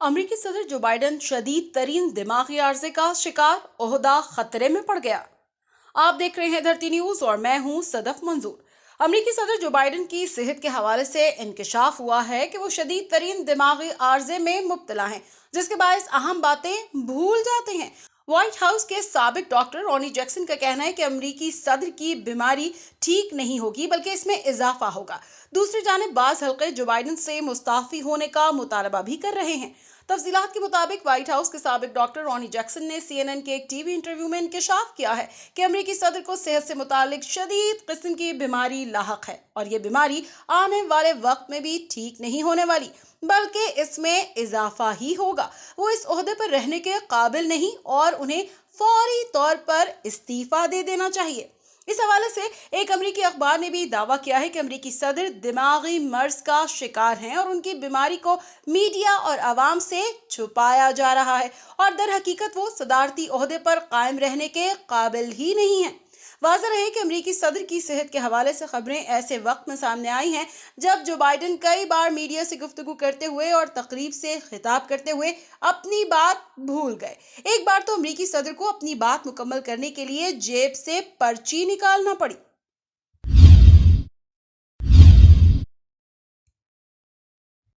अमरीकी सदर जो बाइडन शदीद तरीन दिमागी आर्जे का शिकार, ओहदा खतरे में पड़ गया। आप देख रहे हैं धरती न्यूज और मैं हूं सदफ मंजूर। अमरीकी सदर जो बाइडन की सेहत के हवाले से इंकशाफ हुआ है कि वो शदीद तरीन दिमागी आर्जे में मुब्तला हैं, जिसके बायस अहम बातें भूल जाते हैं। व्हाइट हाउस के साबिक डॉक्टर रॉनी जैक्सन का कहना है कि अमरीकी सदर की बीमारी ठीक नहीं होगी, बल्कि इसमें इजाफा होगा। दूसरी जानिब बाज हल्के जो बाइडन से मुस्ताफी होने का मुतालबा भी कर रहे हैं। तफसीलात के मुताबिक व्हाइट हाउस के साबिक डॉक्टर रॉनी जैक्सन ने CNN के एक टीवी इंटरव्यू में इंकशाफ किया है कि अमरीकी सदर को सेहत से मुतालिक शदीद किस्म की बीमारी लाहक है और ये बीमारी आने वाले वक्त में भी ठीक नहीं होने वाली, बल्कि इसमें इजाफा ही होगा। वो इस ओहदे पर रहने के काबिल नहीं और उन्हें फौरी तौर पर इस्तीफा दे देना चाहिए। इस हवाले से एक अमरीकी अखबार ने भी दावा किया है कि अमरीकी सदर दिमागी मर्ज का शिकार हैं और उनकी बीमारी को मीडिया और आवाम से छुपाया जा रहा है और दर हकीकत वो सदारती ओहदे पर कायम रहने के काबिल ही नहीं है। वाज़ेह रहे कि अमरीकी सदर की सेहत के हवाले से खबरें ऐसे वक्त में सामने आई हैं जब जो बाइडन कई बार मीडिया से गुफ्तगू करते हुए और तकरीब से खिताब करते हुए अपनी बात भूल गए। एक बार तो अमरीकी सदर को अपनी बात मुकम्मल करने के लिए जेब से पर्ची निकालना पड़ी।